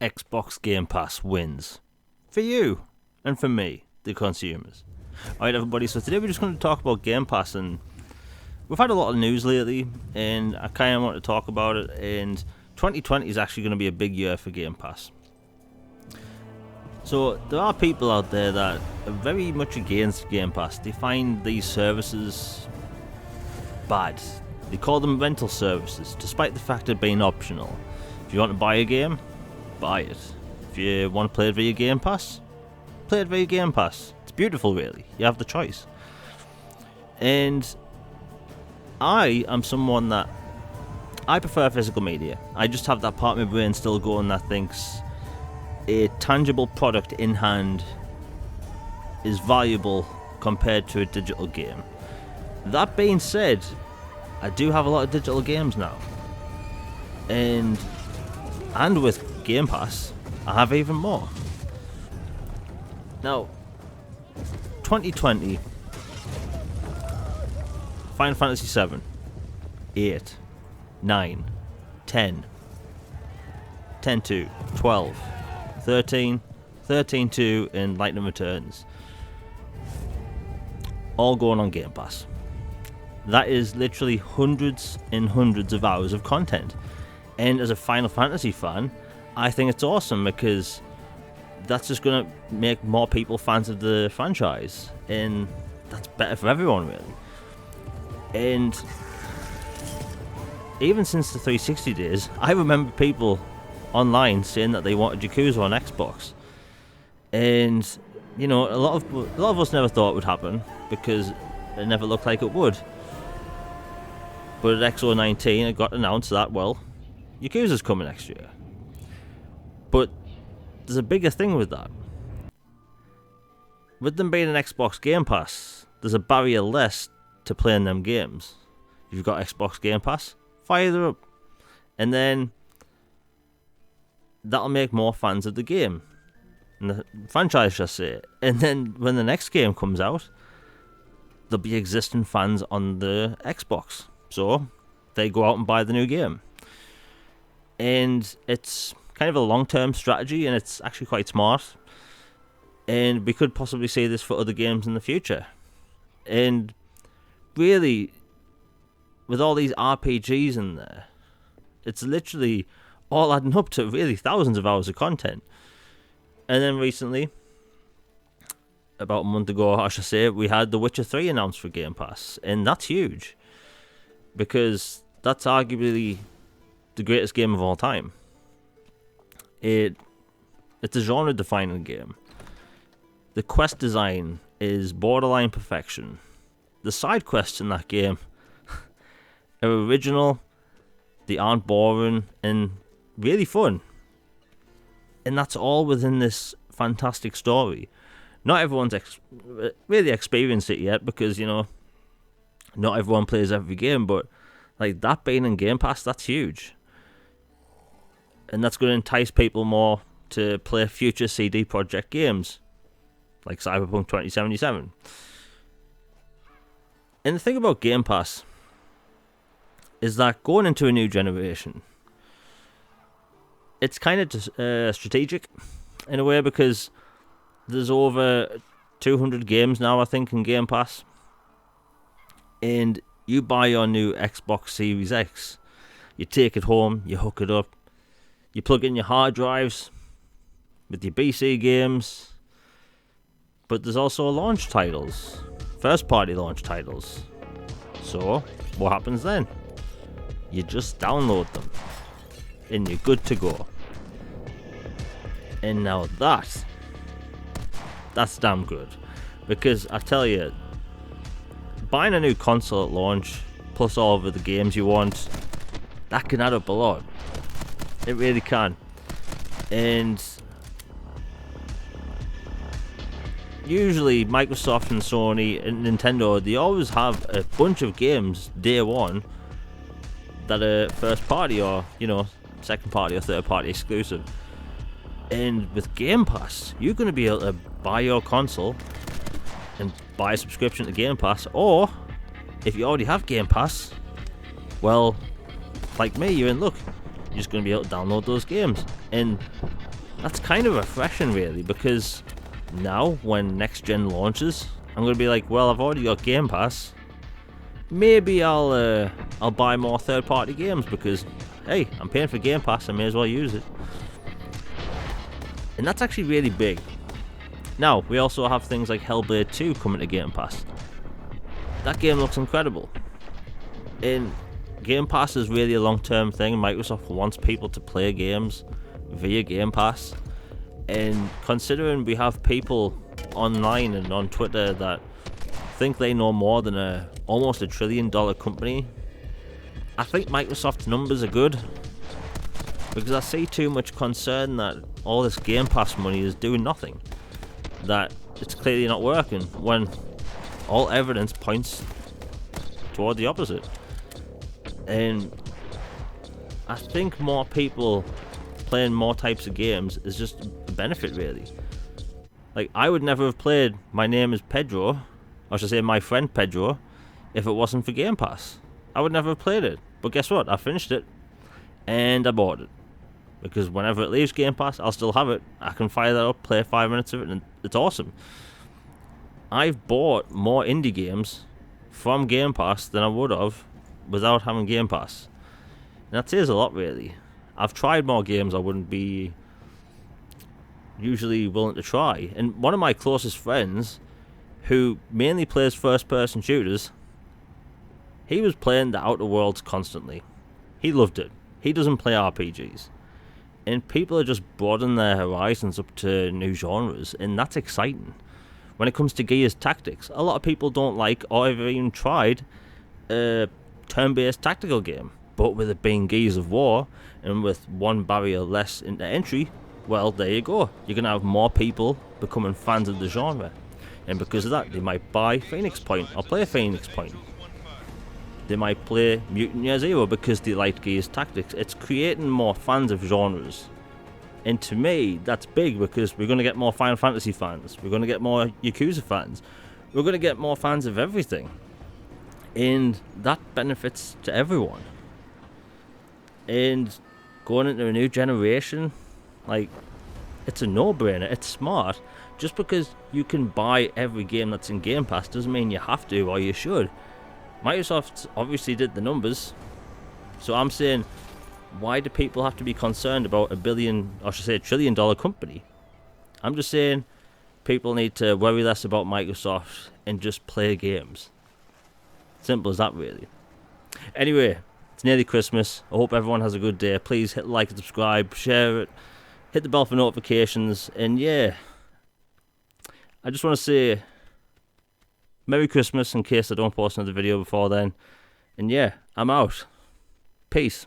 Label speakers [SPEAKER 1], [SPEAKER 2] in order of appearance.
[SPEAKER 1] Xbox Game Pass wins. For you and for me, the consumers. Alright everybody, so today we're just going to talk about Game Pass, and we've had a lot of news lately and I kind of want to talk about it, and 2020 is actually going to be a big year for Game Pass. So there are people out there that are very much against Game Pass. They find these services bad. They call them rental services, despite the fact of being optional. If you want to buy a game, buy it. If you want to play it via Game Pass, play it via Game Pass. It's beautiful, really. You have the choice. And I am someone that I prefer physical media. I just have that part of my brain still going that thinks a tangible product in hand is valuable compared to a digital game. That being said, I do have a lot of digital games now, and with Game Pass I have even more. Now 2020, Final Fantasy 7, 8, 9, 10, 10-2, 12, 13, 13-2, and Lightning Returns. All going on Game Pass. That is literally hundreds and hundreds of hours of content. And as a Final Fantasy fan, I think it's awesome because that's just going to make more people fans of the franchise. And that's better for everyone, really. And even since the 360 days, I remember people online saying that they wanted Yakuza on Xbox, and you know, a lot of us never thought it would happen because it never looked like it would. But at XO19 it got announced that, well, Yakuza's coming next year. But there's a bigger thing with that. With them being an Xbox Game Pass, there's a barrier less to playing them games. If you've got Xbox Game Pass, fire them up, and then that'll make more fans of the game and the franchise, just say. And then when the next game comes out, there'll be existing fans on the Xbox, so they go out and buy the new game. And it's kind of a long-term strategy, and it's actually quite smart, and we could possibly see this for other games in the future. And really, with all these RPGs in there, it's literally all adding up to really thousands of hours of content. And then recently, about a month ago I should say, we had The Witcher 3 announced for Game Pass, and that's huge because that's arguably the greatest game of all time. It's a genre defining game. The quest design is borderline perfection. The side quests in that game are original, they aren't boring, and really fun. And that's all within this fantastic story. Not everyone's really experienced it yet because, you know, not everyone plays every game, but like that being in Game Pass, that's huge. And that's going to entice people more to play future CD Projekt games like Cyberpunk 2077. And the thing about Game Pass is that going into a new generation, it's kind of strategic in a way because there's over 200 games now, I think, in Game Pass. And you buy your new Xbox Series X, you take it home, you hook it up, you plug in your hard drives with your PC games. But there's also launch titles, first party launch titles. So what happens then? You just download them and you're good to go. And now that's damn good, because I tell you, buying a new console at launch plus all of the games you want, that can add up a lot. It really can. And usually Microsoft and Sony and Nintendo, they always have a bunch of games day one that are first party or, you know, second party or third party exclusive. And with Game Pass, you're going to be able to buy your console and buy a subscription to Game Pass, or if you already have Game Pass, well, like me, you're in luck. You're just going to be able to download those games, and That's kind of refreshing, really, because now when next gen launches, I'm gonna be like, well, I've already got Game Pass. Maybe I'll buy more third-party games because, hey, I'm paying for Game Pass. I may as well use it. And that's actually really big. Now we also have things like Hellblade 2 coming to Game Pass. That game looks incredible. And Game Pass is really a long-term thing. Microsoft wants people to play games via Game Pass. And considering we have people online and on Twitter that think they know more than almost $1 trillion company, I think Microsoft's numbers are good. Because I see too much concern that all this Game Pass money is doing nothing. That it's clearly not working, when all evidence points toward the opposite. And I think more people playing more types of games is just a benefit, really. Like, I would never have played My Name is Pedro, or I should say My Friend Pedro, if it wasn't for Game Pass. I would never have played it. But guess what? I finished it, and I bought it. Because whenever it leaves Game Pass, I'll still have it. I can fire that up, play 5 minutes of it, and it's awesome. I've bought more indie games from Game Pass than I would have without having Game Pass. And that says a lot, really. I've tried more games I wouldn't be usually willing to try. And one of my closest friends, who mainly plays first-person shooters, he was playing the Outer Worlds constantly. He loved it. He doesn't play RPGs. And people are just broadening their horizons up to new genres, and that's exciting. When it comes to Gears Tactics, a lot of people don't like or have even tried a turn-based tactical game. But with it being Gears of War, and with one barrier less into entry, well, there you go. You're going to have more people becoming fans of the genre. And because of that, they might buy Phoenix Point or play Phoenix Point. They might play Mutant Year Zero because they like Gears Tactics. It's creating more fans of genres. And to me, that's big because we're going to get more Final Fantasy fans. We're going to get more Yakuza fans. We're going to get more fans of everything. And that benefits to everyone. And going into a new generation, like, it's a no-brainer. It's smart. Just because you can buy every game that's in Game Pass doesn't mean you have to or you should. Microsoft obviously did the numbers, so I'm saying, why do people have to be concerned about $1 billion, or I should say $1 trillion company? I'm just saying, people need to worry less about Microsoft and just play games. Simple as that, really. Anyway, it's nearly Christmas. I hope everyone has a good day. Please hit like and subscribe, share it, hit the bell for notifications, and yeah, I just want to say Merry Christmas in case I don't post another video before then. And yeah, I'm out. Peace.